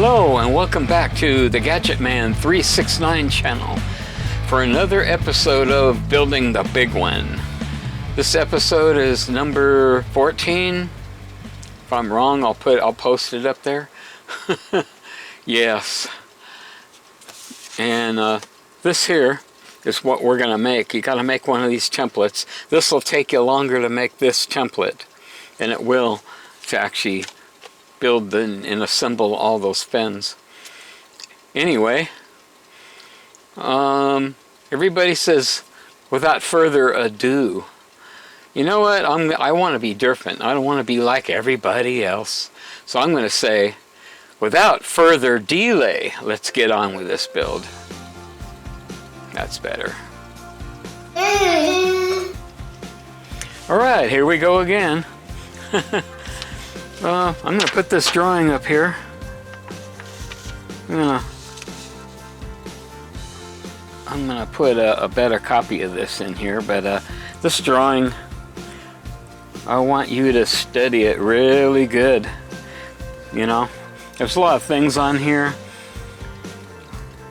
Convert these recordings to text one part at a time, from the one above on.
Hello and welcome back to the Gadget Man 369 channel for another episode of Building the Big One. This episode is number 14. If I'm wrong, I'll post it up there. Yes. And this here is what we're gonna make. You gotta make one of these templates. This will take you longer to make this template than it will to actually build and assemble all those fins. Anyway, everybody says, without further ado. You know what? I want to be different. I don't want to be like everybody else. So I'm going to say, without further delay, let's get on with this build. That's better. All right, here we go again. I'm going to put this drawing up here. I'm going to put a better copy of this in here, but this drawing, I want you to study it really good. You know, there's a lot of things on here.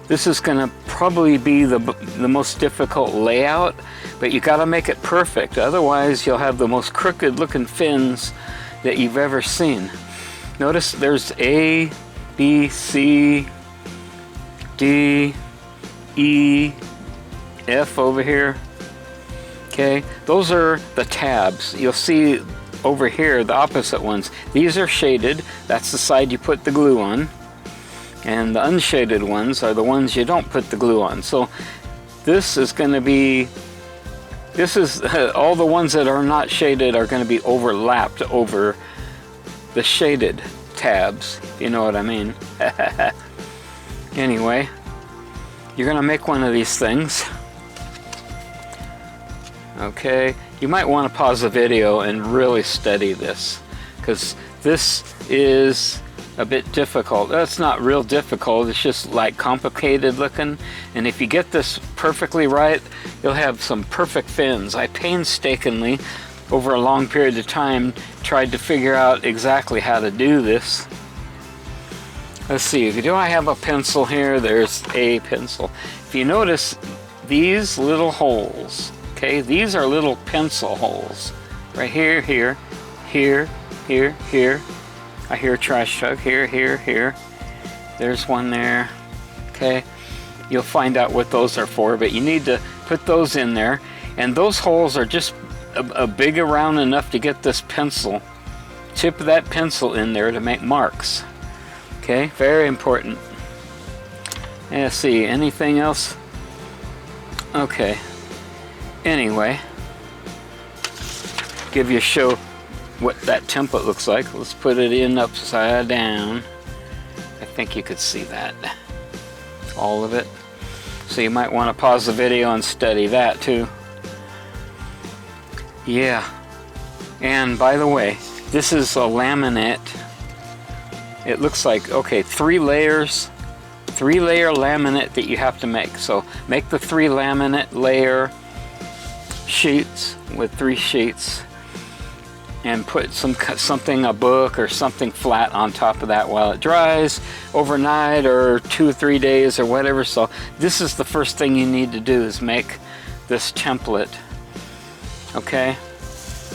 This is going to probably be the most difficult layout, but you got to make it perfect. Otherwise, you'll have the most crooked looking fins that you've ever seen. Notice there's A, B, C, D, E, F over here. Okay, those are the tabs. You'll see over here the opposite ones. These are shaded. That's the side you put the glue on. And the unshaded ones are the ones you don't put the glue on. So this is going to be, all the ones that are not shaded are going to be overlapped over the shaded tabs. You know what I mean? Anyway, you're going to make one of these things. Okay, you might want to pause the video and really study this, because this is a bit difficult. That's not real difficult, it's just like complicated looking, and if you get this perfectly right, you'll have some perfect fins. I painstakingly, over a long period of time, tried to figure out exactly how to do this. Let's see, do I have a pencil here? There's a pencil. If you notice these little holes, okay, these are little pencil holes. Right here, here, here, here, here. I hear a trash truck, here, here, here. There's one there, okay? You'll find out what those are for, but you need to put those in there. And those holes are just big around enough to get this pencil, tip of that pencil in there to make marks. Okay, very important. Let's see, anything else? Okay. Anyway, give you a show what that template looks like. Let's put it in upside down. I think you could see that. All of it. So you might want to pause the video and study that too. Yeah. And by the way, this is a laminate. It looks like, okay, 3 layers. 3-layer laminate that you have to make. So make the 3 laminate layer sheets with 3 sheets, and put something, a book or something flat on top of that while it dries overnight or 2 or 3 days or whatever. So this is the first thing you need to do, is make this template. Okay,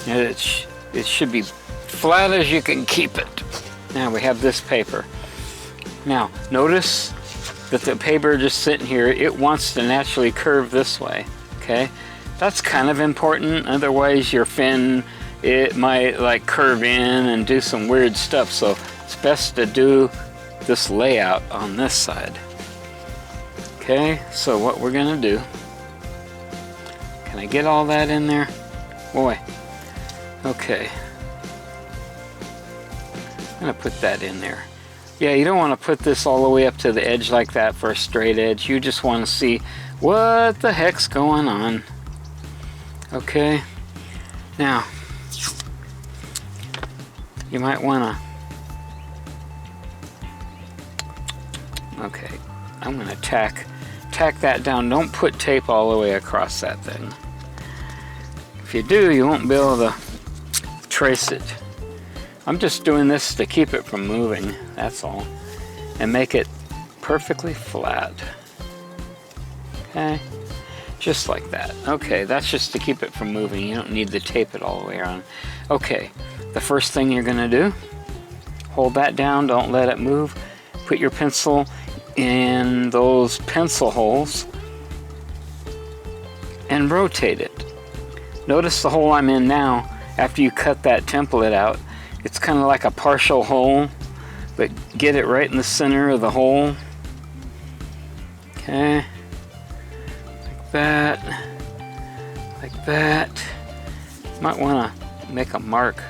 and it should be flat as you can keep it. Now we have this paper. Now notice that the paper just sitting here, it wants to naturally curve this way. Okay, that's kind of important, otherwise your fin, it might like curve in and do some weird stuff. So it's best to do this layout on this side. Okay, so what we're gonna do, can I get all that in there? Boy, okay. I'm gonna put that in there. Yeah, you don't want to put this all the way up to the edge like that for a straight edge. You just want to see what the heck's going on. Okay, now you might want to, okay, I'm going to tack that down. Don't put tape all the way across that thing. If you do, you won't be able to trace it. I'm just doing this to keep it from moving, that's all. and make it perfectly flat. Okay, just like that. Okay, that's just to keep it from moving. You don't need to tape it all the way around. Okay, the first thing you're gonna do, hold that down, don't let it move. Put your pencil in those pencil holes and rotate it. Notice the hole I'm in now, after you cut that template out, it's kind of like a partial hole, but get it right in the center of the hole. Okay, like that, like that. Might want to make a mark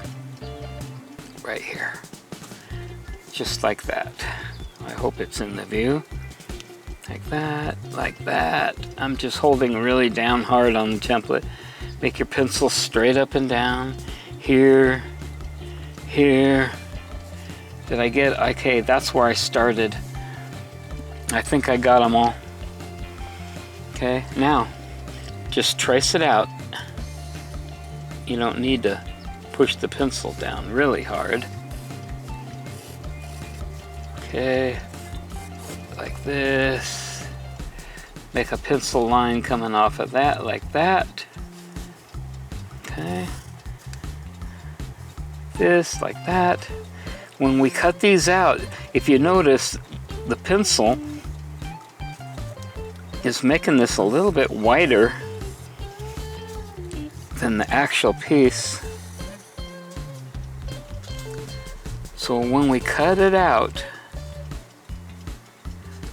right here, just like that. I hope it's in the view. Like that, like that. I'm just holding really down hard on the template. Make your pencil straight up and down. Here, here. Did I get, okay, that's where I started. I think I got them all. Okay, now, just trace it out. You don't need to push the pencil down really hard. Okay, like this. Make a pencil line coming off of that, like that. Okay. This, like that. When we cut these out, if you notice, the pencil is making this a little bit wider than the actual piece. So when we cut it out,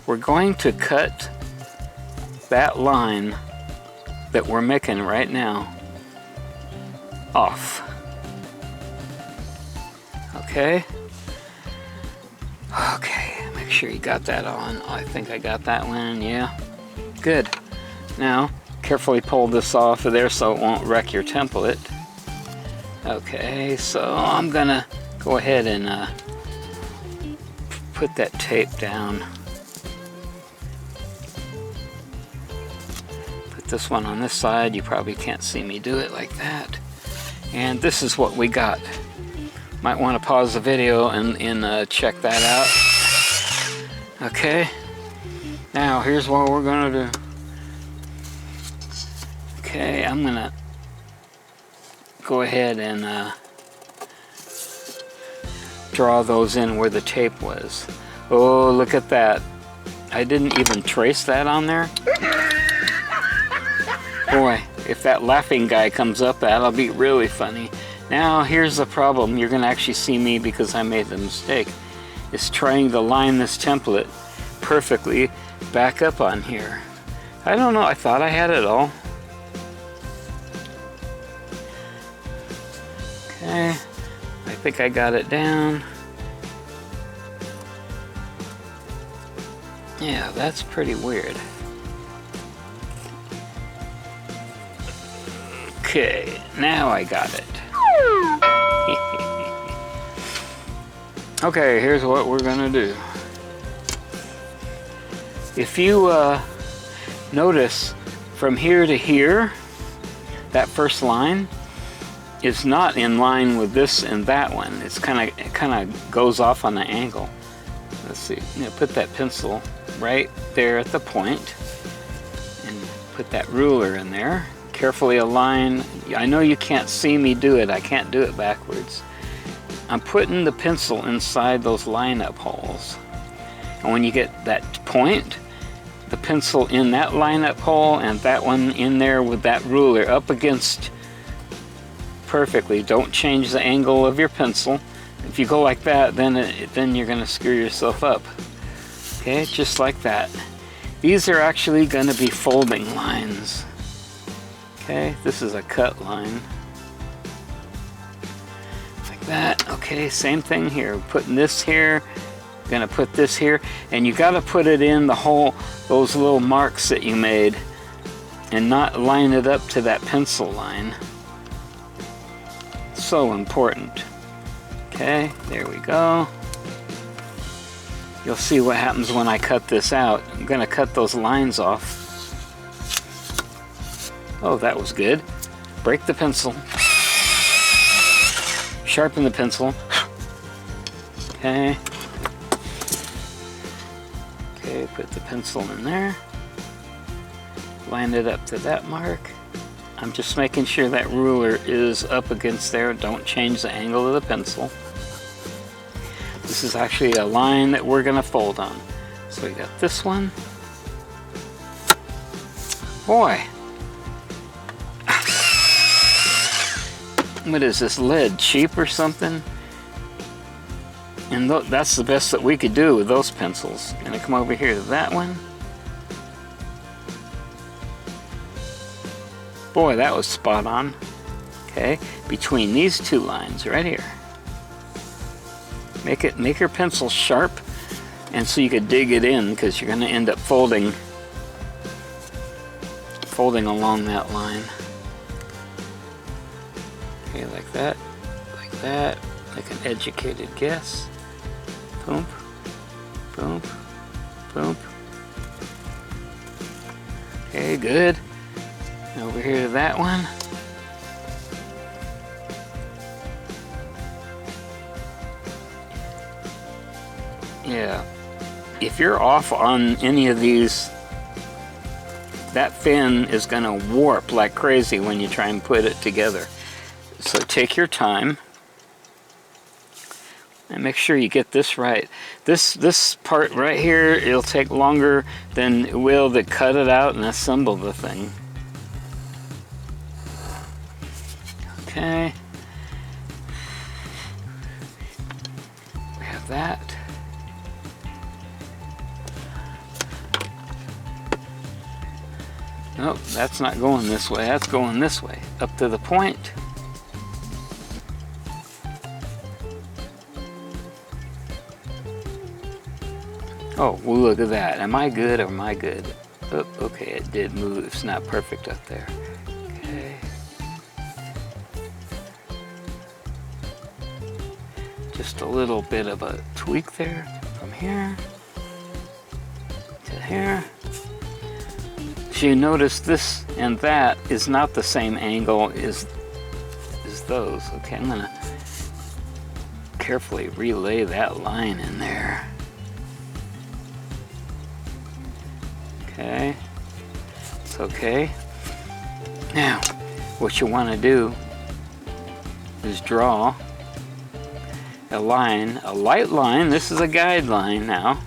we're going to cut that line that we're making right now off. Okay? Okay, make sure you got that on. I think I got that one, yeah. Good. Now, carefully pull this off of there so it won't wreck your template. Okay, so I'm gonna go ahead and put that tape down. Put this one on this side. You probably can't see me do it like that. And this is what we got. Might want to pause the video and check that out. Okay. Now here's what we're gonna do. Okay, I'm gonna go ahead and draw those in where the tape was. Oh, look at that. I didn't even trace that on there. Boy, if that laughing guy comes up, that'll be really funny. Now, here's the problem. You're gonna actually see me because I made the mistake. It's trying to line this template perfectly back up on here. I don't know, I thought I had it all. Okay, I think I got it down. Yeah, that's pretty weird. Okay, now I got it. Okay, here's what we're gonna do. If you notice from here to here, that first line is not in line with this and that one. It kind of goes off on an angle. Let's see. You know, put that pencil right there at the point, and put that ruler in there. Carefully align. I know you can't see me do it. I can't do it backwards. I'm putting the pencil inside those lineup holes. And when you get that point, the pencil in that lineup hole and that one in there with that ruler up against perfectly. Don't change the angle of your pencil. If you go like that, then you're gonna screw yourself up. Okay, just like that. These are actually gonna be folding lines. Okay, this is a cut line. Like that. Okay, same thing here. Putting this here, gonna put this here, and you gotta put it in the hole, those little marks that you made, and not line it up to that pencil line. So important. Okay, there we go. You'll see what happens when I cut this out. I'm gonna cut those lines off. Oh, that was good. Break the pencil. Sharpen the pencil. Okay. Okay, put the pencil in there. Line it up to that mark. I'm just making sure that ruler is up against there. Don't change the angle of the pencil. This is actually a line that we're gonna fold on. So we got this one. Boy. What is this, lead cheap or something? And that's the best that we could do with those pencils. Gonna come over here to that one. Boy, that was spot on. Okay, between these two lines right here. Make your pencil sharp, and so you could dig it in, because you're gonna end up folding along that line. Okay, like that, like an educated guess. Boom, boom, boom. Okay, good. Over here to that one. Yeah, if you're off on any of these, that fin is gonna warp like crazy when you try and put it together. So take your time and make sure you get this right. This part right here, it'll take longer than it will to cut it out and assemble the thing. Okay. We have that. Nope, that's not going this way. That's going this way, up to the point. Oh, well, look at that. Am I good or am I good? Oh, okay, it did move. It's not perfect up there. Okay. Just a little bit of a tweak there. From here to here. So you notice this and that is not the same angle as those. Okay, I'm gonna carefully relay that line in there. Okay, it's okay. Now, what you want to do is draw a line, a light line. This is a guideline now.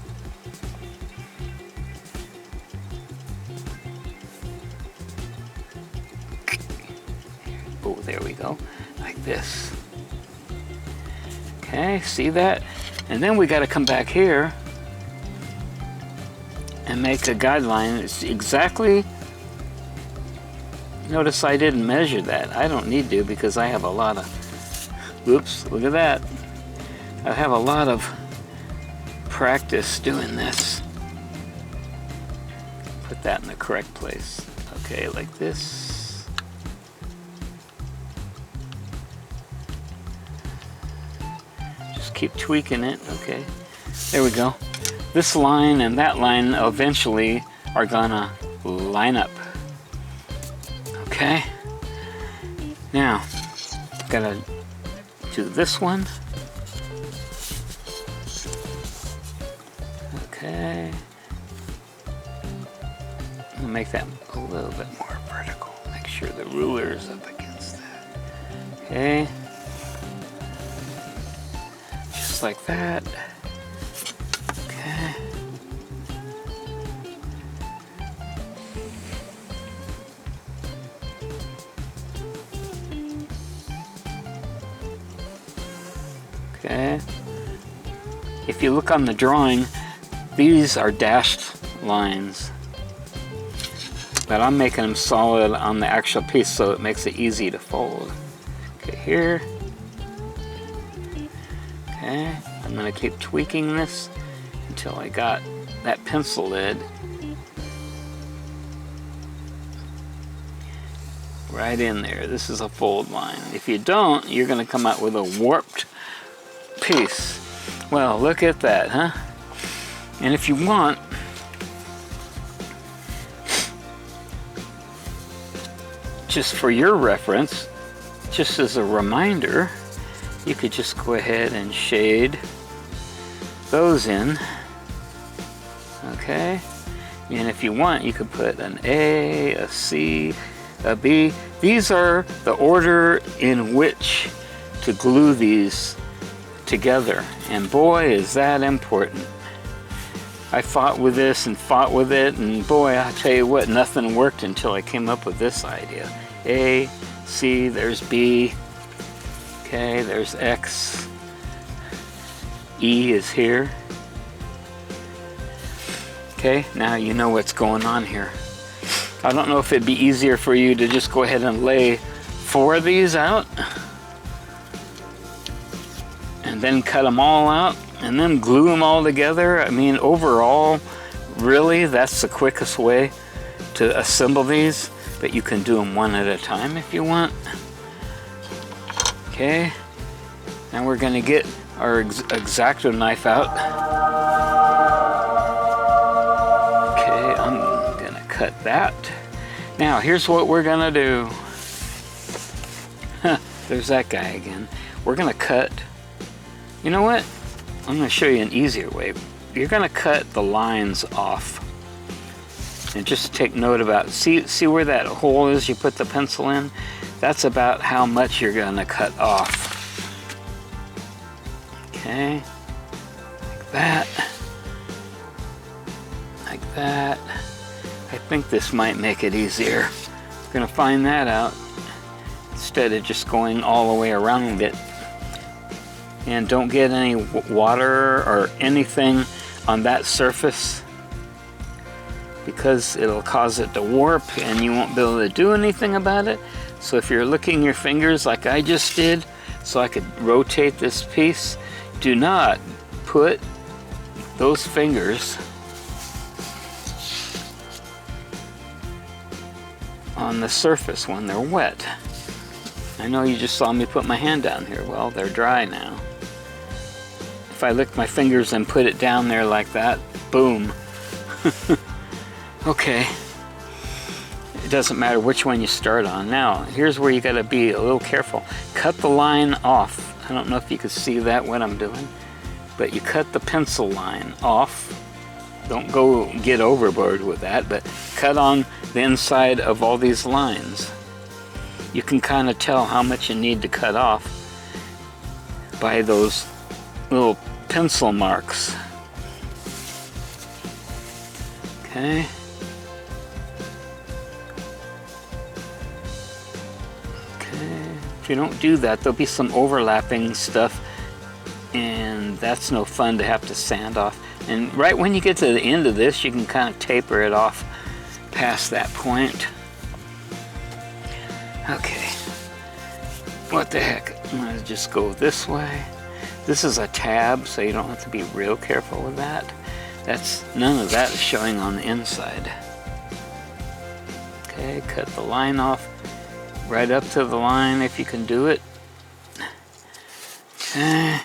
Oh, there we go, like this. Okay, see that? And then we got to come back here and make a guideline. It's exactly, notice I didn't measure that. I don't need to, because I have a lot of, whoops, look at that. I have a lot of practice doing this. Put that in the correct place. Okay, like this. Just keep tweaking it, okay. There we go. This line and that line eventually are gonna line up. Okay. Now, gotta do this one. Okay. I'll make that a little bit more vertical. Make sure the ruler is up against that. Okay. Just like that. Okay. Okay. If you look on the drawing, these are dashed lines, but I'm making them solid on the actual piece, so it makes it easy to fold. Okay, here. Okay, I'm gonna keep tweaking this until I got that pencil lid right in there. This is a fold line. If you don't, you're gonna come out with a warped piece. Well, look at that, huh? And if you want, just for your reference, just as a reminder, you could just go ahead and shade those in. Okay, and if you want, you could put an A, a C, a B. These are the order in which to glue these together, and boy, is that important. I fought with this and fought with it, and boy, I'll tell you what, nothing worked until I came up with this idea. A, C, there's B, okay, there's X, E is here. Okay, now you know what's going on here. I don't know if it'd be easier for you to just go ahead and lay 4 of these out and then cut them all out and then glue them all together. I mean, overall, really, that's the quickest way to assemble these, but you can do them one at a time if you want. Okay, now we're gonna get our X-Acto knife out. Okay, I'm gonna cut that. Now, here's what we're gonna do. There's that guy again. We're gonna cut, you know what? I'm gonna show you an easier way. You're gonna cut the lines off. And just take note about, see where that hole is you put the pencil in? That's about how much you're gonna cut off. Okay, like that. Like that. I think this might make it easier. We're gonna find that out instead of just going all the way around it. And don't get any water or anything on that surface, because it'll cause it to warp and you won't be able to do anything about it. So if you're licking your fingers like I just did, so I could rotate this piece, do not put those fingers on the surface when they're wet. I know you just saw me put my hand down here. Well, they're dry now. If I lick my fingers and put it down there like that, boom. Okay. It doesn't matter which one you start on. Now, here's where you gotta be a little careful. Cut the line off. I don't know if you can see that, what I'm doing, but you cut the pencil line off. Don't go get overboard with that, but cut on the inside of all these lines. You can kind of tell how much you need to cut off by those little pencil marks. Okay. If you don't do that, there'll be some overlapping stuff, and that's no fun to have to sand off. And right when you get to the end of this, you can kind of taper it off past that point. Okay, what the heck, I'm gonna just go this way. This is a tab, so you don't have to be real careful with that. None of that is showing on the inside. Okay, cut the line off. Right up to the line if you can do it. Okay.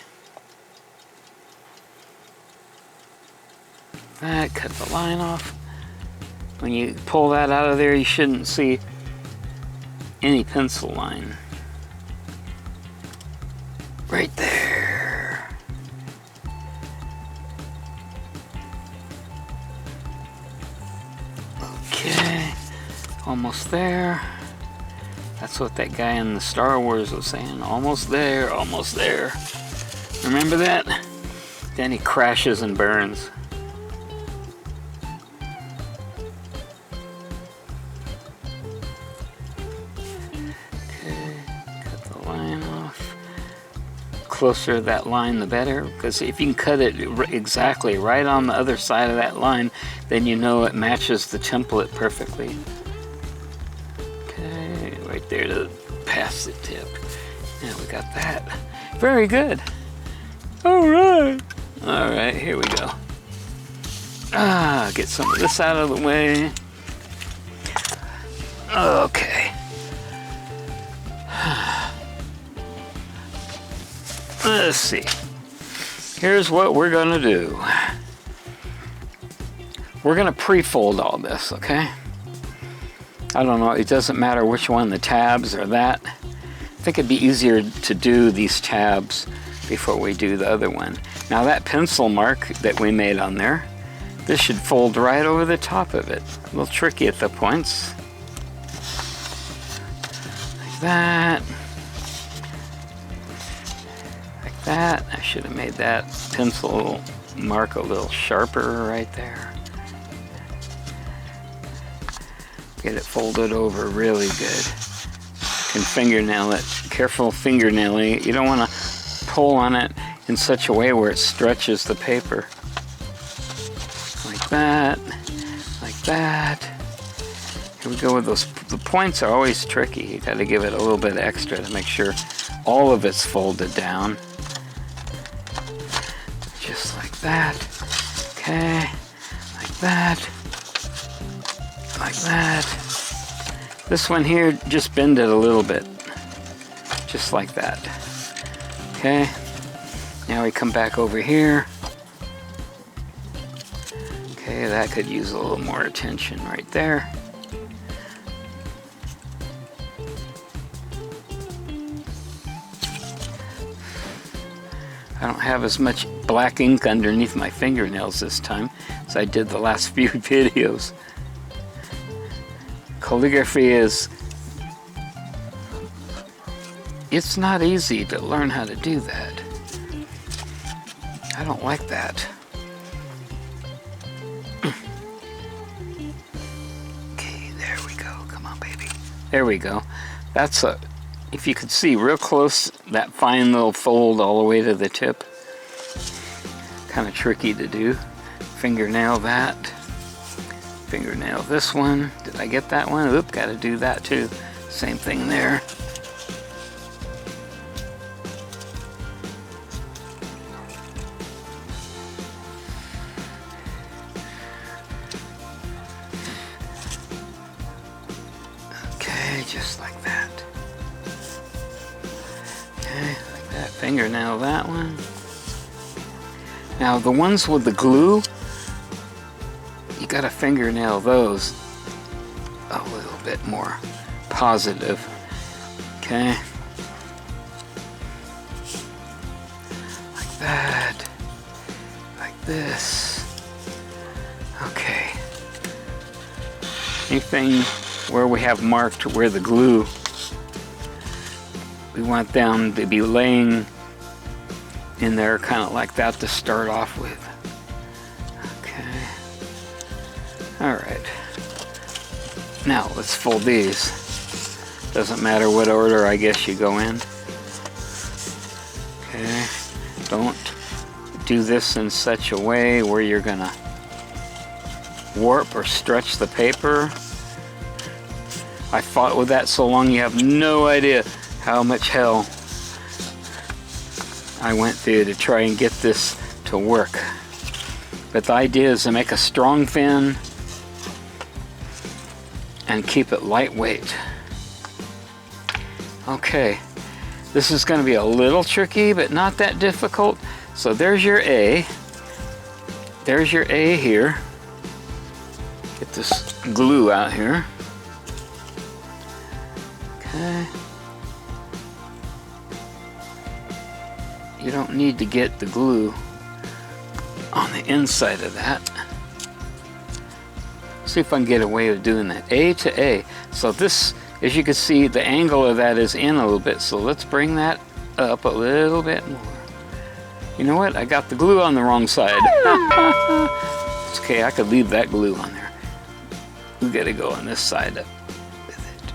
That, cut the line off. When you pull that out of there, you shouldn't see any pencil line. Right there. Okay, almost there. That's what that guy in the Star Wars was saying. Almost there, almost there. Remember that? Then he crashes and burns. Okay, cut the line off. Closer to that line, the better. Because if you can cut it exactly right on the other side of that line, then you know it matches the template perfectly. Right there to past the tip. Now we got that. Very good. All right. All right, here we go. Get some of this out of the way. Okay. Let's see. Here's what we're gonna do. We're gonna pre-fold all this, okay? I don't know, it doesn't matter which one, the tabs or that. I think it'd be easier to do these tabs before we do the other one. Now that pencil mark that we made on there, This should fold right over the top of it. A little tricky at the points. Like that. Like that. I should have made that pencil mark a little sharper right there. Get it folded over really good. You can fingernail it. Careful fingernailing. You don't want to pull on it in such a way where it stretches the paper. Like that. Like that. Here we go with those. The points are always tricky. You got to give it a little bit extra to make sure all of it's folded down. Just like that. Okay. Like that. Like that. This one here, just bend it a little bit. Just like that. Okay. Now we come back over here. Okay, that could use a little more attention right there. I don't have as much black ink underneath my fingernails this time as I did the last few videos. Calligraphy it's not easy to learn how to do that. I don't like that. Okay, there we go. Come on, baby. There we go. That's if you could see real close, that fine little fold all the way to the tip. Kind of tricky to do. Fingernail that. Fingernail this one. Did I get that one? Oop, got to do that too. Same thing there. Okay, just like that. Okay, like that. Fingernail that one. Now the ones with the glue, you gotta fingernail those a little bit more positive. Okay. Like that. Like this. Okay. Anything where we have marked where the glue, we want them to be laying in there kind of like that to start off with. Okay. All right. Now let's fold these. Doesn't matter what order I guess you go in. Okay. Don't do this in such a way where you're gonna warp or stretch the paper. I fought with that so long you have no idea how much hell I went through to try and get this to work. But the idea is to make a strong fin and keep it lightweight. Okay, this is going to be a little tricky, but not that difficult. So there's your A. There's your A here. Get this glue out here. Okay. You don't need to get the glue on the inside of that. See if I can get away with doing that. A to A. So this, as you can see, the angle of that is in a little bit. So let's bring that up a little bit more. You know what? I got the glue on the wrong side. It's okay, I could leave that glue on there. We gotta go on this side up with it.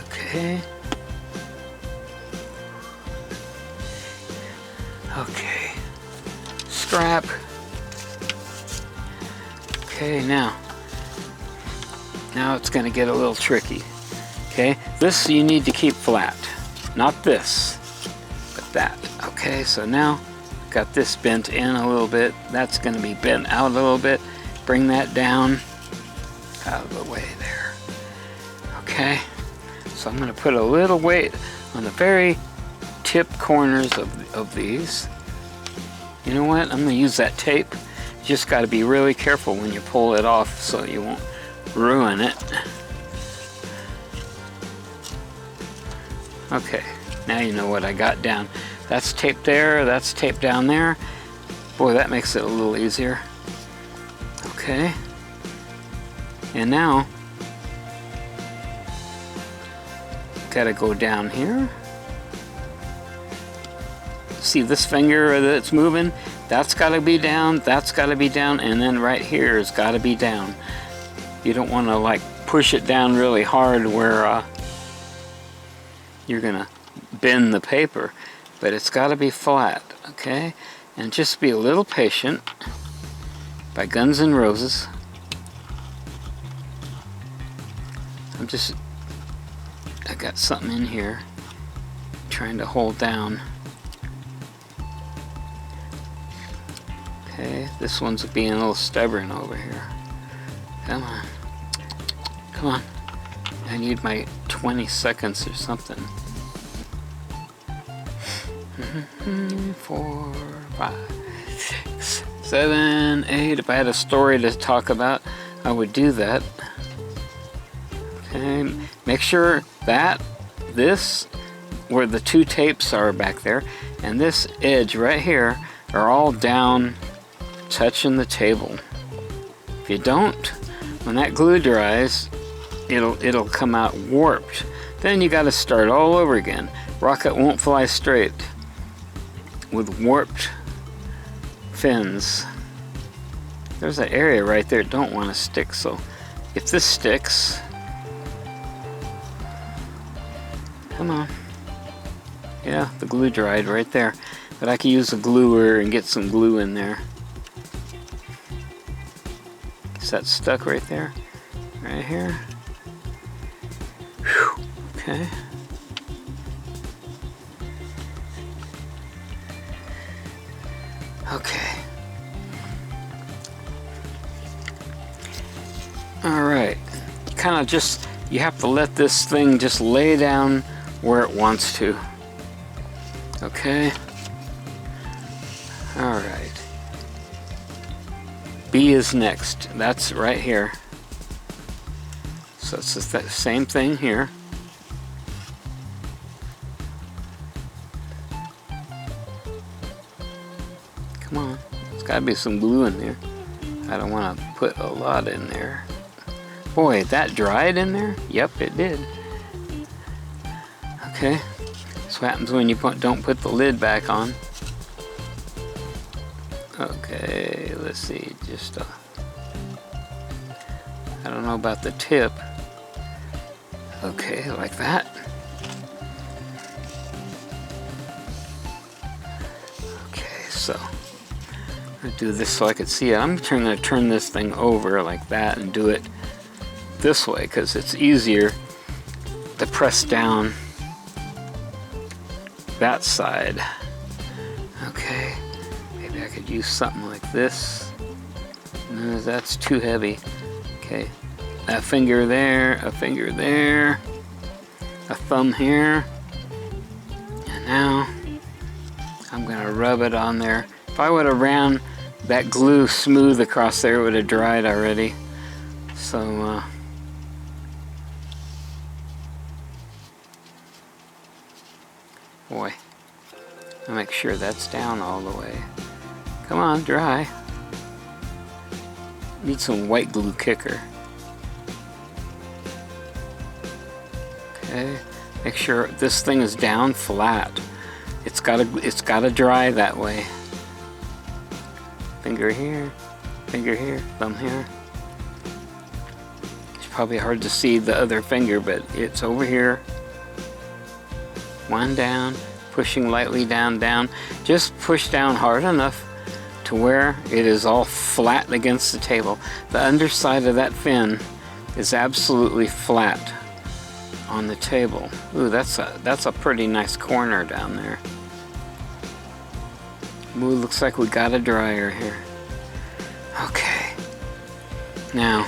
Okay. Okay. Scrap. Okay, now it's going to get a little tricky. Okay, this you need to keep flat, not this, but that. Okay, so now got this bent in a little bit. That's going to be bent out a little bit. Bring that down out of the way there. Okay, so I'm going to put a little weight on the very tip corners of these. You know what? I'm going to use that tape. You just got to be really careful when you pull it off so you won't ruin it. Okay, now you know what I got down. That's taped there, that's taped down there. Boy, that makes it a little easier. Okay. And now, gotta go down here. See this finger that's moving? That's gotta be down, that's gotta be down, and then right here has gotta be down. You don't wanna like push it down really hard where you're gonna bend the paper, but it's gotta be flat, okay? And just be a little patient. By Guns N' Roses. I got something in here trying to hold down. Okay, this one's being a little stubborn over here. Come on. Come on. I need my 20 seconds or something. 4, 5, 6, 7, 8. If I had a story to talk about, I would do that. Okay, make sure that this, where the two tapes are back there, and this edge right here are all down, touching the table. If you don't, when that glue dries, it'll come out warped. Then you got to start all over again. Rocket won't fly straight with warped fins. There's an area right there don't want to stick, so if this sticks, come on. Yeah, the glue dried right there, but I could use a gluer and get some glue in there. Is that stuck right there? Right here? Whew. Okay. Okay. Alright. Kind of just, you have to let this thing just lay down where it wants to. Okay. Alright. B is next. That's right here. So it's just that same thing here. Come on. There's got to be some glue in there. I don't want to put a lot in there. Boy, that dried in there? Yep, it did. Okay. That's what happens when you don't put the lid back on. Okay, let's see. Just I don't know about the tip. Okay, like that. Okay, so I'm gonna do this so I can see it. I'm gonna turn this thing over like that and do it this way because it's easier to press down that side. Okay, maybe I could use something like this. No, that's too heavy. Okay, a finger there, a finger there, a thumb here, and now I'm gonna rub it on there. If I would have ran that glue smooth across there, it would have dried already. So boy, I'll make sure that's down all the way. Come on, dry. Need some white glue kicker. Okay, make sure this thing is down flat. It's gotta dry that way. Finger here, thumb here. It's probably hard to see the other finger, but it's over here. One down, pushing lightly down, down. Just push down hard enough to where it is all flat against the table. The underside of that fin is absolutely flat on the table. Ooh, that's a pretty nice corner down there. Ooh, looks like we got a dryer here. Okay. Now,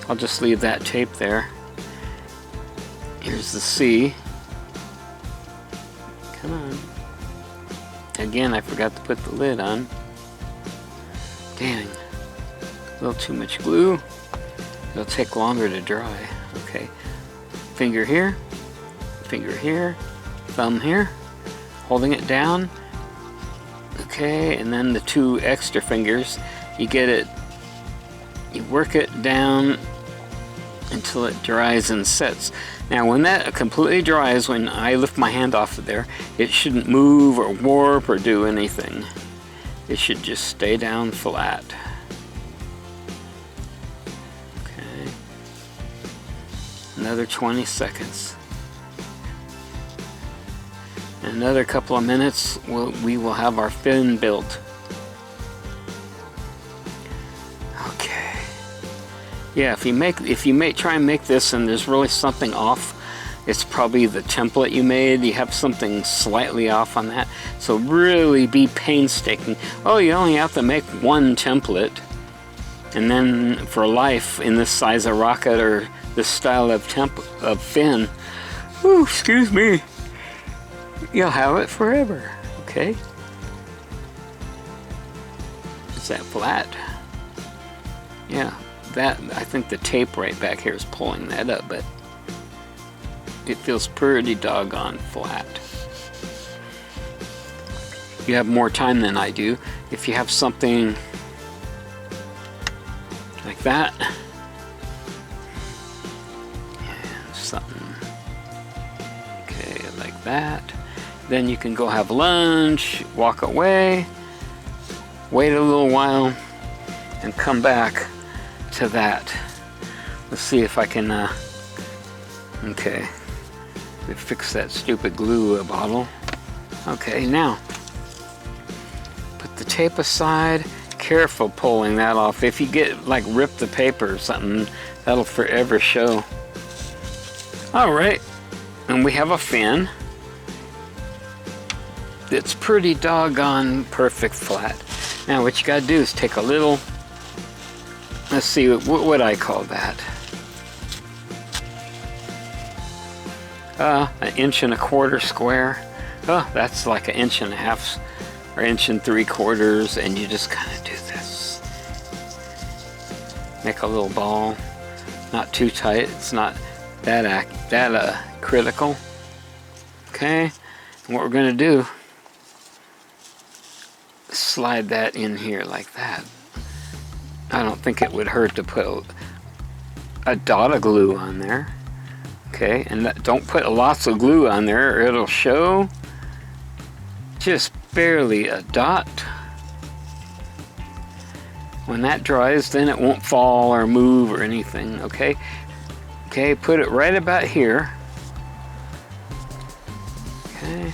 I'll just leave that tape there. Here's the C. Come on. Again, I forgot to put the lid on. Dang. A little too much glue. It'll take longer to dry. Okay. Finger here. Finger here. Thumb here. Holding it down. Okay. Okay, and then the 2 extra fingers, you work it down until it dries and sets. Now when that completely dries, when I lift my hand off of there, it shouldn't move or warp or do anything. It should just stay down flat. Okay. Another 20 seconds. Another couple of minutes, we will have our fin built. Okay. Yeah, if you try and make this and there's really something off, it's probably the template you made. You have something slightly off on that. So really be painstaking. Oh, you only have to make 1 template. And then for life, in this size of rocket or this style of fin, ooh, excuse me, you'll have it forever. Okay. Is that flat? Yeah, I think the tape right back here is pulling that up, but it feels pretty doggone flat. You have more time than I do. If you have something like that, and something, okay, like that, then you can go have lunch, walk away, wait a little while, and come back to that. Let's see if I can, okay, we fix that stupid glue bottle. Okay, now, put the tape aside. Careful pulling that off. If you get, like, rip the paper or something, that'll forever show. Alright, and we have a fin. It's pretty doggone perfect flat. Now what you gotta do is take a little, let's see, what would I call that? 1.25 inch square. Oh, that's like 1.5 inches or 1 3/4, and you just kind of do this. Make a little ball, not too tight. It's not that critical. Okay, and what we're gonna do, slide that in here like that. I don't think it would hurt to put a dot of glue on there. Okay, and don't put lots of glue on there or it'll show. Just barely a dot. When that dries, then it won't fall or move or anything. Okay, okay, put it right about here. Okay.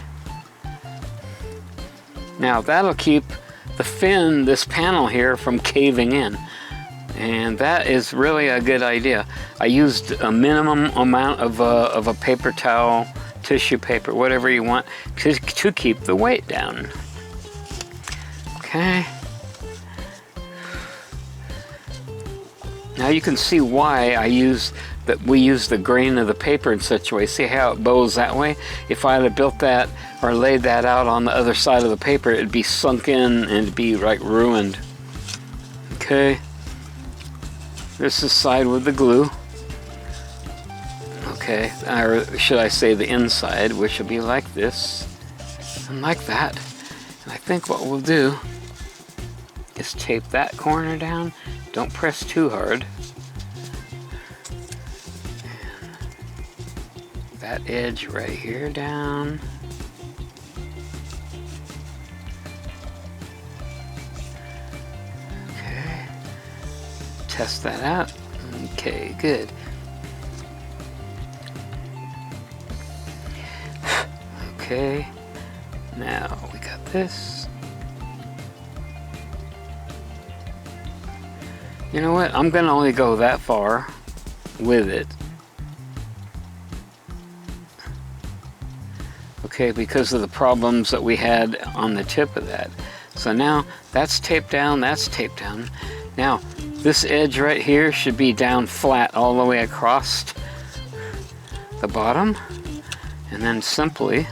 Now that'll keep the fin, this panel here, from caving in. And that is really a good idea. I used a minimum amount of a paper towel, tissue paper, whatever you want, to keep the weight down. Okay. Now you can see why we use the grain of the paper in such a way. See how it bows that way? If I had built that or laid that out on the other side of the paper, it'd be sunk in and it'd be like ruined. Okay. This is side with the glue. Okay, or should I say the inside, which will be like this and like that. And I think what we'll do is tape that corner down. Don't press too hard. And that edge right here down. Okay. Test that out. Okay, good. Okay. Now we got this. You know what? I'm gonna only go that far with it. Okay, because of the problems that we had on the tip of that. So now that's taped down, that's taped down. Now this edge right here should be down flat all the way across the bottom, and then simply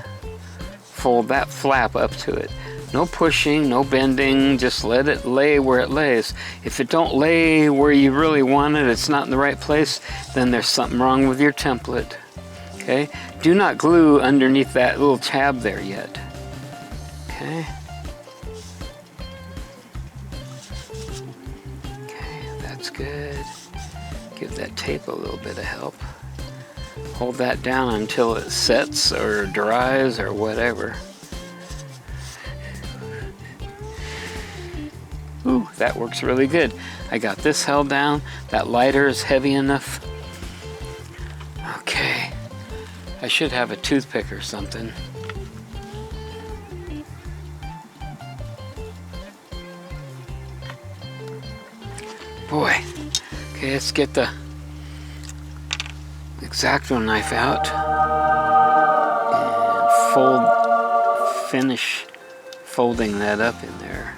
fold that flap up to it. No pushing, no bending, just let it lay where it lays. If it don't lay where you really want it, it's not in the right place, then there's something wrong with your template. Okay? Do not glue underneath that little tab there yet. Okay? That's good. Give that tape a little bit of help. Hold that down until it sets or dries or whatever. Ooh, that works really good. I got this held down. That lighter is heavy enough. Okay. I should have a toothpick or something. Boy. Okay, let's get the X-Acto knife out and finish folding that up in there.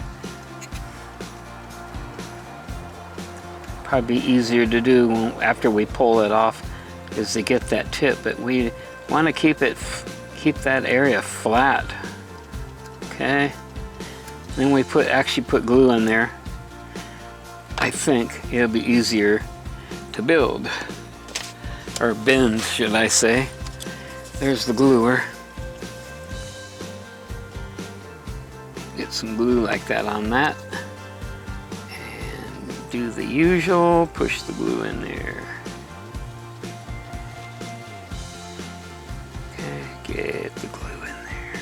Probably easier to do after we pull it off is to get that tip, but we want to keep that area flat. Okay. Then we actually put glue in there. I think it'll be easier to build, or bend, should I say. There's the gluer. Get some glue like that on that. And do the usual, push the glue in there. Okay, get the glue in there.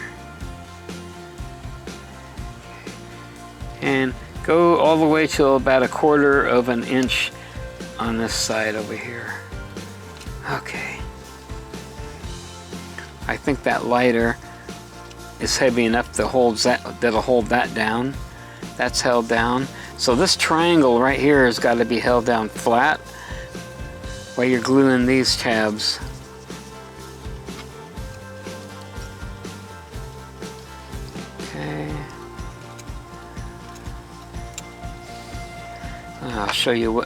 And go all the way till about 1/4 of an inch on this side over here. Okay. I think that lighter is heavy enough to that'll hold that down. That's held down. So this triangle right here has got to be held down flat while you're gluing these tabs. Okay. I'll show you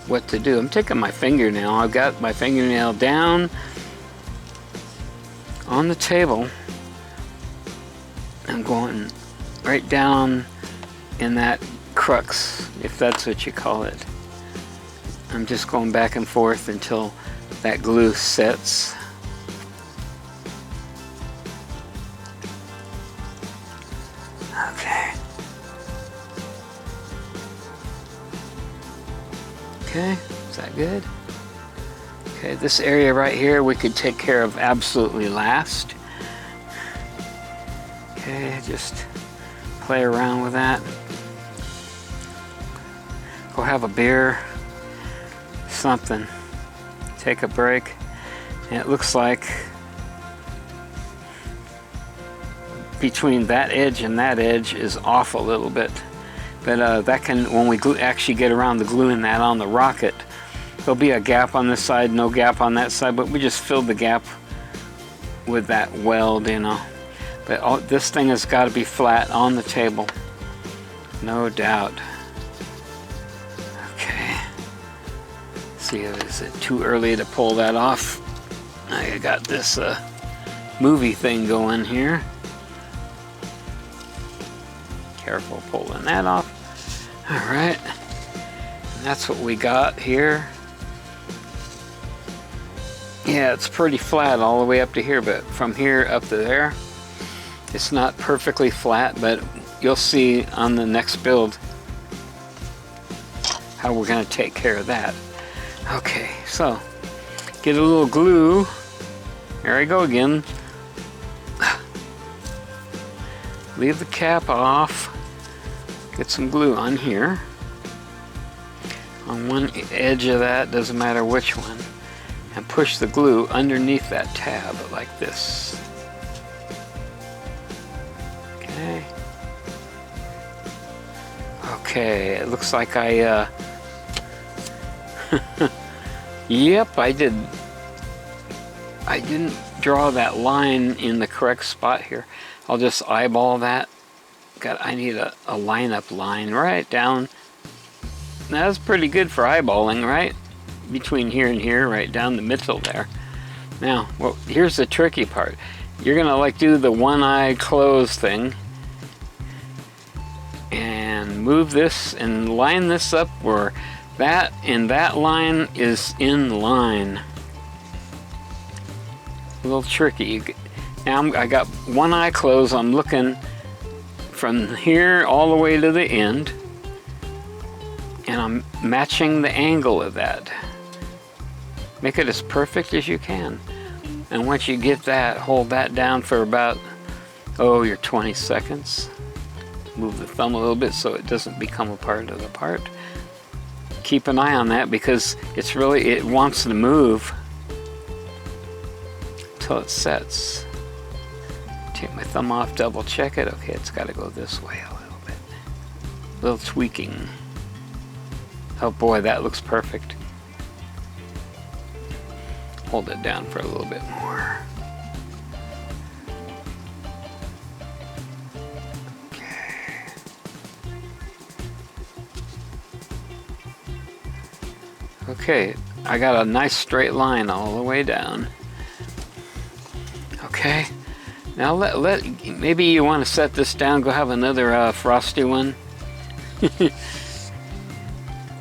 what to do. I'm taking my fingernail. I've got my fingernail down on the table. I'm going right down in that crux, if that's what you call it. I'm just going back and forth until that glue sets. Okay. Okay, is that good? Okay, this area right here we could take care of absolutely last. Okay, just play around with that. Go have a beer, something. Take a break. And it looks like between that edge and that edge is off a little bit. But that can, when we actually get around the gluing that on the rocket, there'll be a gap on this side, no gap on that side, but we just filled the gap with that weld, you know. But this thing has got to be flat on the table, no doubt. Okay. See, is it too early to pull that off? I got this movie thing going here. Careful pulling that off. All right. And that's what we got here. Yeah, it's pretty flat all the way up to here, but from here up to there, it's not perfectly flat, but you'll see on the next build how we're going to take care of that. Okay, so get a little glue. There I go again. Leave the cap off. Get some glue on here. On one edge of that, doesn't matter which one. And push the glue underneath that tab like this. Okay. Okay, it looks like I, yep, I didn't draw that line in the correct spot here. I'll just eyeball that. I need a lineup line right down. That's pretty good for eyeballing, right? Between here and here, right down the middle there. Now, well, here's the tricky part. You're gonna like do the one eye closed thing and move this and line this up where that and that line is in line. A little tricky. Now I got one eye closed. I'm looking from here all the way to the end, and and I'm matching the angle of that. Make it as perfect as you can. And once you get that, hold that down for about, your 20 seconds. Move the thumb a little bit so it doesn't become a part of the part. Keep an eye on that because it wants to move until it sets. Take my thumb off, double check it. Okay, it's got to go this way a little bit. A little tweaking. Oh boy, that looks perfect. Hold it down for a little bit more. Okay, I got a nice straight line all the way down. Okay, now maybe you want to set this down, go have another frosty one.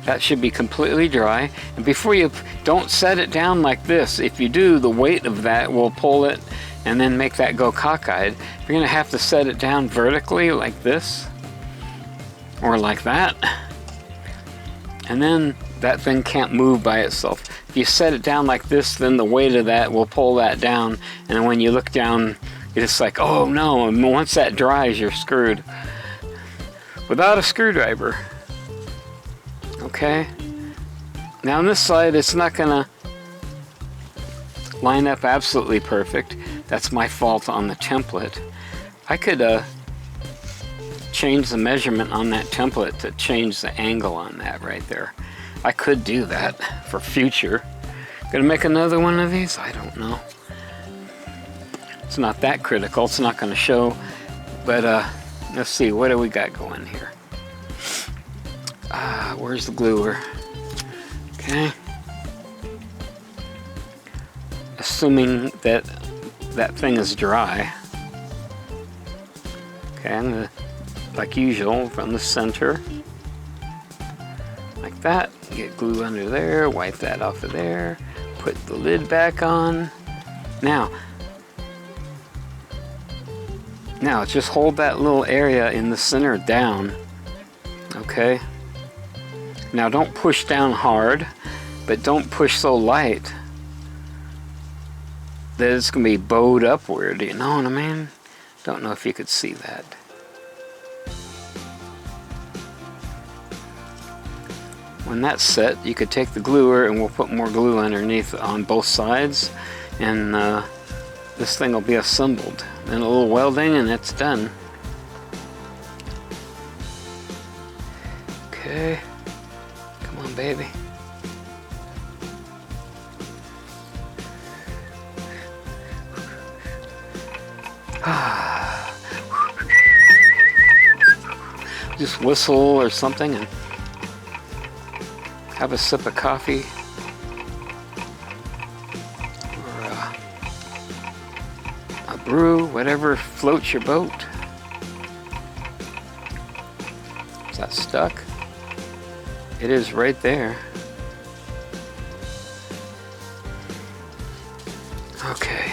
That should be completely dry. And before you, don't set it down like this. If you do, the weight of that will pull it and then make that go cockeyed. You're gonna have to set it down vertically like this, or like that. And then that thing can't move by itself. If you set it down like this, then the weight of that will pull that down. And when you look down, you're just like, oh no, and once that dries, you're screwed. Without a screwdriver. Okay. Now on this side, it's not gonna line up absolutely perfect. That's my fault on the template. I could change the measurement on that template to change the angle on that right there. I could do that for future. Gonna make another one of these? I don't know. It's not that critical. It's not gonna show, but let's see, what do we got going here? Where's the gluer? Okay. Assuming that that thing is dry. Okay, I'm gonna, like usual, from the center. Like that. Get glue under there, wipe that off of there, put the lid back on. Now just hold that little area in the center down. Okay. Now don't push down hard, but don't push so light that it's gonna be bowed upward, you know what I mean? Don't know if you could see that. When that's set, you could take the gluer and we'll put more glue underneath on both sides, and this thing will be assembled. Then a little welding and it's done. Okay. Come on, baby. Just whistle or something and have a sip of coffee, or a brew, whatever floats your boat. Is that stuck? It is right there. Okay.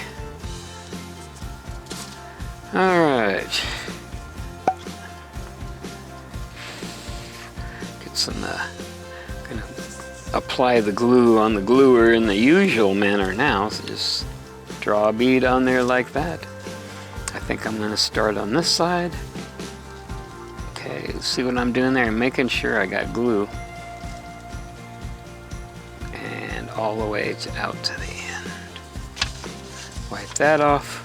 All right. Get some, gonna apply the glue on the gluer in the usual manner now. So just draw a bead on there like that. I think I'm gonna start on this side. Okay, let's see what I'm doing there. I'm making sure I got glue. And all the way out to the end. Wipe that off.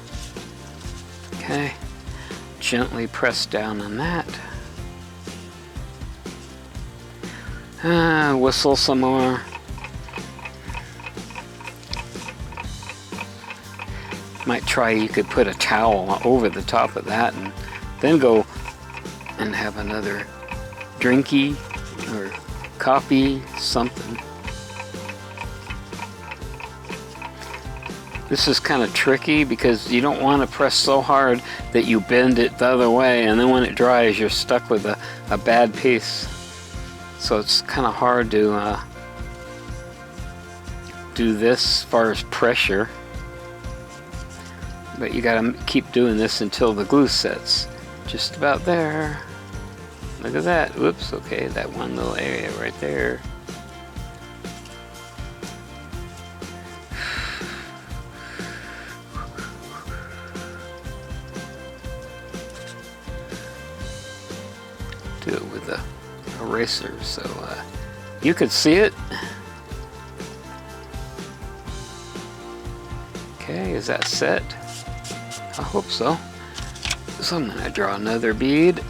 Okay, gently press down on that. Whistle some more. Might try, you could put a towel over the top of that and then go and have another drinky or coffee, something. This is kind of tricky because you don't want to press so hard that you bend it the other way, and then when it dries you're stuck with a bad piece. So it's kind of hard to do this as far as pressure. But you gotta keep doing this until the glue sets. Just about there. Look at that. Whoops, okay, that one little area right there. Do it with a eraser so you could see it. Okay, is that set? I hope so. So I'm going to draw another bead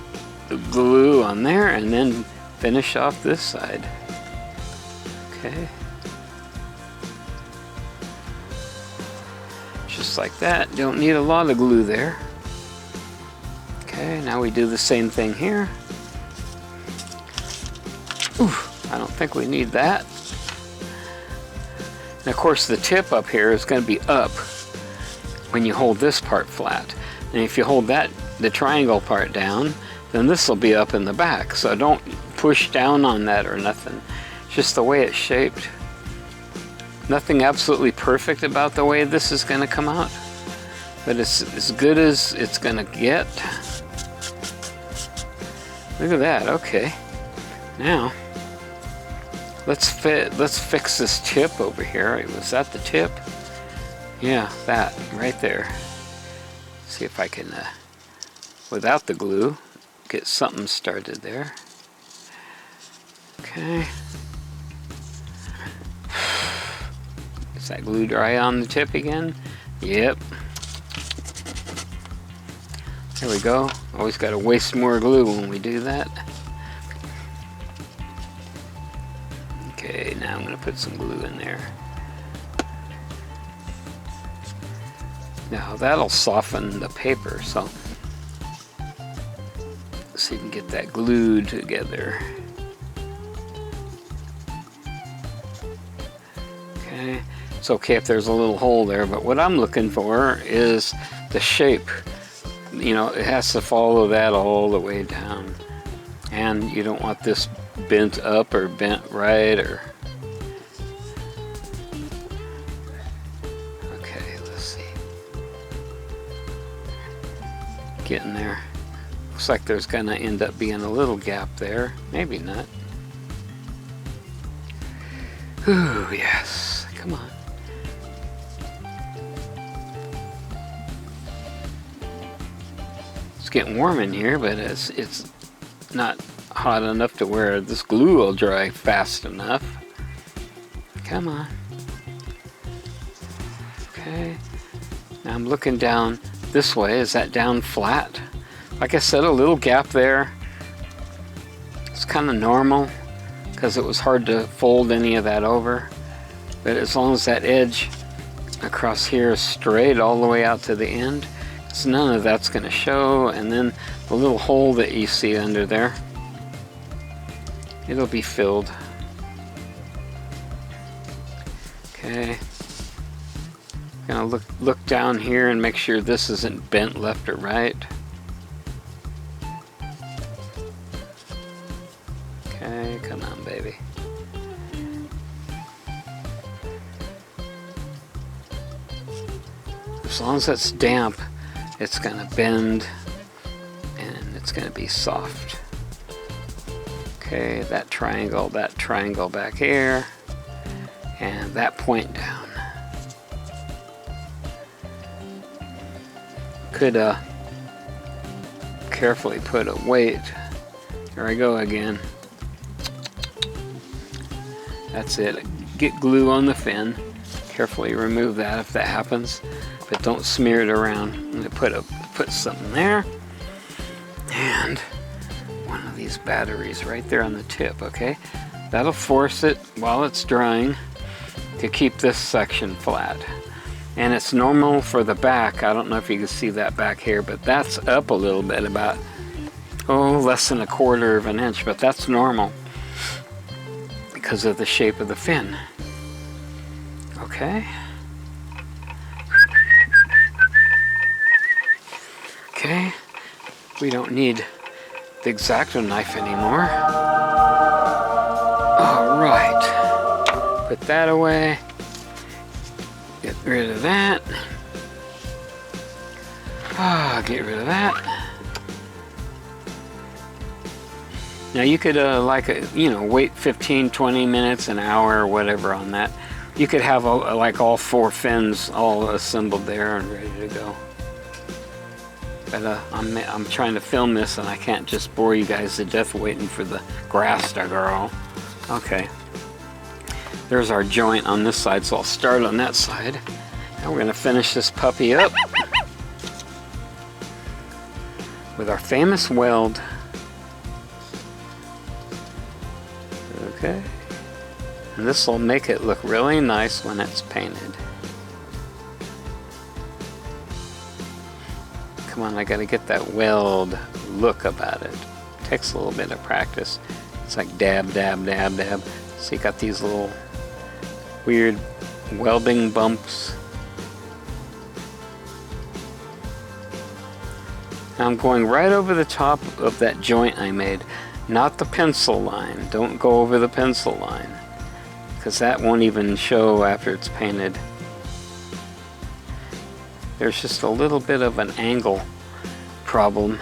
of glue on there and then finish off this side. Okay. Just like that. Don't need a lot of glue there. Okay, now we do the same thing here. Ooh, I don't think we need that. And of course the tip up here is going to be up when you hold this part flat. And if you hold that, the triangle part down, then this will be up in the back. So don't push down on that or nothing. It's just the way it's shaped. Nothing absolutely perfect about the way this is going to come out, but it's as good as it's going to get. Look at that. Okay. Now let's fix this tip over here. Was that the tip? Yeah, that right there. See if I can, without the glue, get something started there. Okay. Is that glue dry on the tip again? Yep. There we go. Always got to waste more glue when we do that. Okay, now I'm going to put some glue in there. Now that'll soften the paper, so you can get that glued together. Okay, it's okay if there's a little hole there, but what I'm looking for is the shape. You know, it has to follow that all the way down, and you don't want this bent up or bent right or. Okay, let's see. Getting there. Looks like there's gonna end up being a little gap there. Maybe not. Ooh, yes. Come on. It's getting warm in here, but it's not hot enough to where this glue will dry fast enough. Come on. Okay. Now I'm looking down this way. Is that down flat? Like I said, a little gap there. It's kind of normal because it was hard to fold any of that over. But as long as that edge across here is straight all the way out to the end, so none of that's going to show. And then the little hole that you see under there, it'll be filled. Okay. Gonna look down here and make sure this isn't bent left or right. Okay, come on, baby. As long as it's damp, it's gonna bend and it's gonna be soft. Okay, that triangle back here, and that point down. Could carefully put a weight. There I go again. That's it. Get glue on the fin. Carefully remove that if that happens, but don't smear it around. I'm gonna put something there, and one of these batteries right there on the tip. Okay, that'll force it while it's drying to keep this section flat. And it's normal for the back. I don't know if you can see that back here, but that's up a little bit, about less than 1/4 of an inch, but that's normal because of the shape of the fin. Okay. Okay, we don't need the X-Acto knife anymore. All right, put that away. Get rid of that. Get rid of that. Now you could wait 15-20 minutes, an hour, or whatever on that. You could have like all 4 fins all assembled there and ready to go. But I'm trying to film this and I can't just bore you guys to death waiting for the grass to grow. Okay. There's our joint on this side, so I'll start on that side. Now we're going to finish this puppy up with our famous weld. Okay. And this will make it look really nice when it's painted. Come on, I got to get that weld look about it. Takes a little bit of practice. It's like dab, dab, dab, dab. So you got these little weird welding bumps. Now I'm going right over the top of that joint I made, not the pencil line. Don't go over the pencil line, because that won't even show after it's painted. There's just a little bit of an angle problem.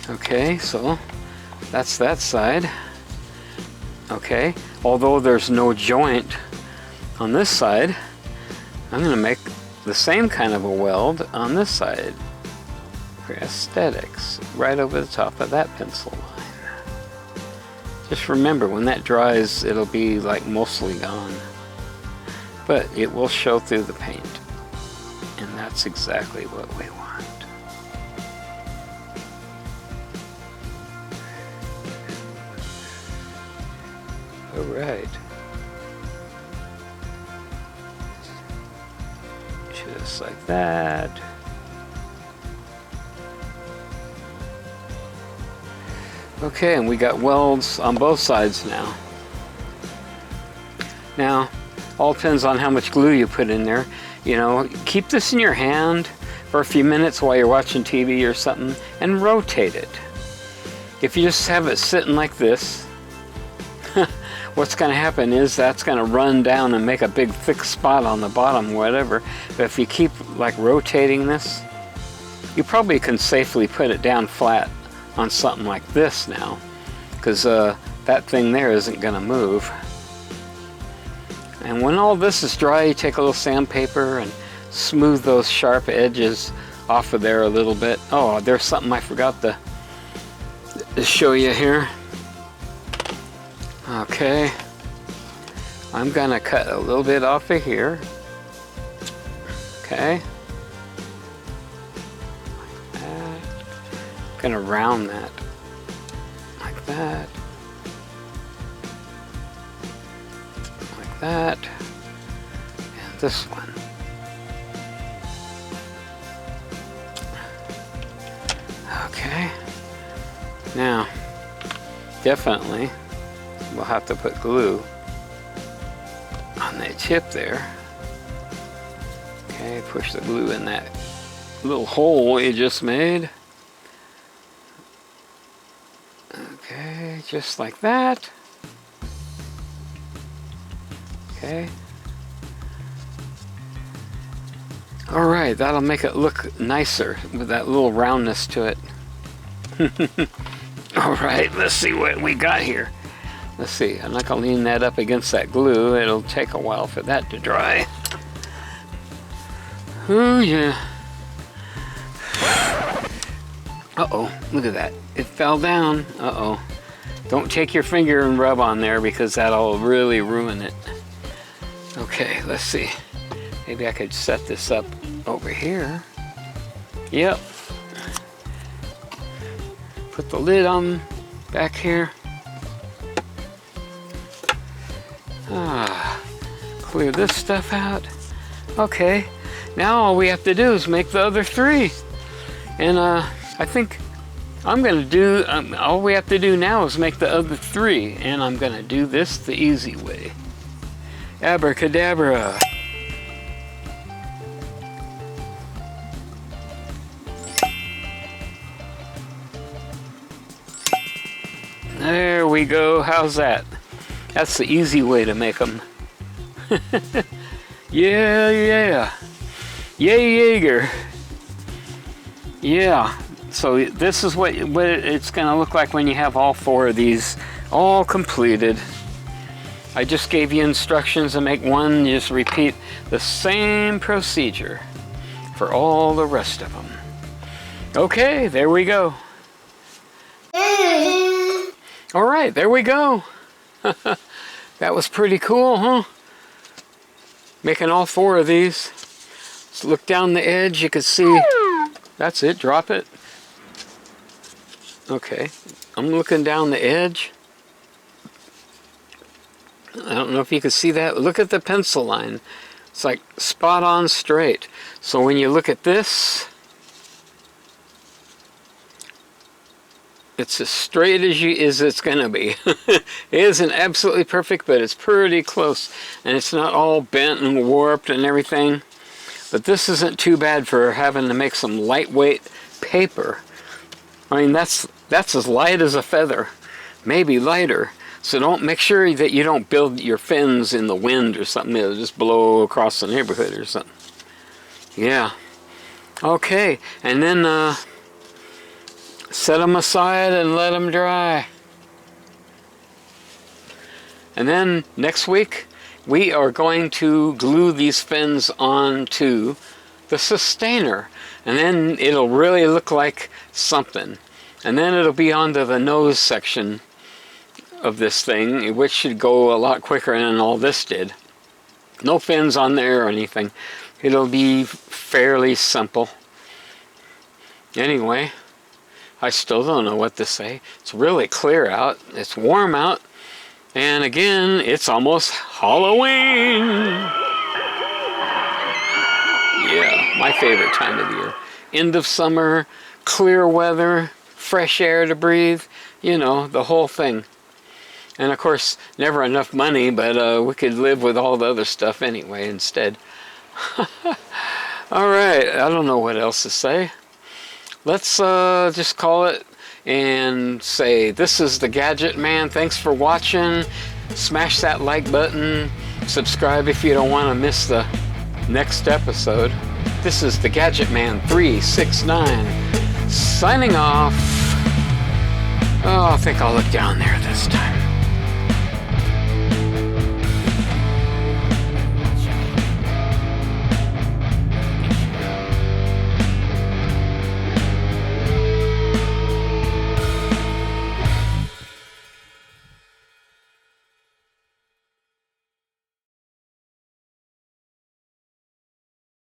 Okay, so that's that side. Okay, although there's no joint on this side, I'm going to make the same kind of a weld on this side for aesthetics, right over the top of that pencil line. Just remember, when that dries, it'll be like mostly gone, but it will show through the paint, and that's exactly what we want. All right. Just like that. Okay, and we got welds on both sides now. Now, all depends on how much glue you put in there. You know, keep this in your hand for a few minutes while you're watching TV or something and rotate it. If you just have it sitting like this, what's going to happen is that's going to run down and make a big thick spot on the bottom, whatever. But if you keep like rotating this, you probably can safely put it down flat on something like this now, because that thing there isn't going to move. And when all this is dry, you take a little sandpaper and smooth those sharp edges off of there a little bit. Oh, there's something I forgot to show you here. Okay, I'm gonna cut a little bit off of here. Okay, like that. Gonna round that like that, like that, and this one. Okay, now definitely we'll have to put glue on that tip there. Okay, push the glue in that little hole you just made. Okay, just like that. Okay. All right, that'll make it look nicer with that little roundness to it. All right, let's see what we got here. Let's see, I'm not going to lean that up against that glue. It'll take a while for that to dry. Oh yeah. Uh-oh, look at that. It fell down. Uh-oh. Don't take your finger and rub on there, because that'll really ruin it. Okay, let's see. Maybe I could set this up over here. Yep. Put the lid on back here. Clear this stuff out. Okay, now all we have to do is make the other 3. And I think I'm gonna do, all we have to do now is make the other 3. And I'm gonna do this the easy way. Abracadabra. There we go, how's that? That's the easy way to make them. Yeah, yeah. Yay, Jaeger. Yeah, So this is what it's going to look like when you have all 4 of these all completed. I just gave you instructions to make one. You just repeat the same procedure for all the rest of them. Okay, there we go. All right, there we go. That was pretty cool, huh? Making all 4 of these. Let's look down the edge. You can see. That's it. Drop it. Okay, I'm looking down the edge. I don't know if you can see that. Look at the pencil line. It's like spot on straight. So when you look at this, it's as straight as it's going to be. It isn't absolutely perfect, but it's pretty close. And it's not all bent and warped and everything. But this isn't too bad for having to make some lightweight paper. I mean, that's as light as a feather, maybe lighter. So make sure that you don't build your fins in the wind or something. It'll just blow across the neighborhood or something. Yeah. Okay, and then set them aside and let them dry. And then next week, we are going to glue these fins onto the sustainer. And then it'll really look like something. And then it'll be onto the nose section of this thing, which should go a lot quicker than all this did. No fins on there or anything. It'll be fairly simple. Anyway, I still don't know what to say. It's really clear out. It's warm out. And again, it's almost Halloween. Yeah, my favorite time of the year. End of summer, clear weather, fresh air to breathe, you know, the whole thing. And of course, never enough money, but we could live with all the other stuff anyway instead. All right, I don't know what else to say. Let's just call it and say, this is the Gadget Man. Thanks for watching. Smash that like button. Subscribe if you don't want to miss the next episode. This is the Gadget Man 369 signing off. Oh, I think I'll look down there this time.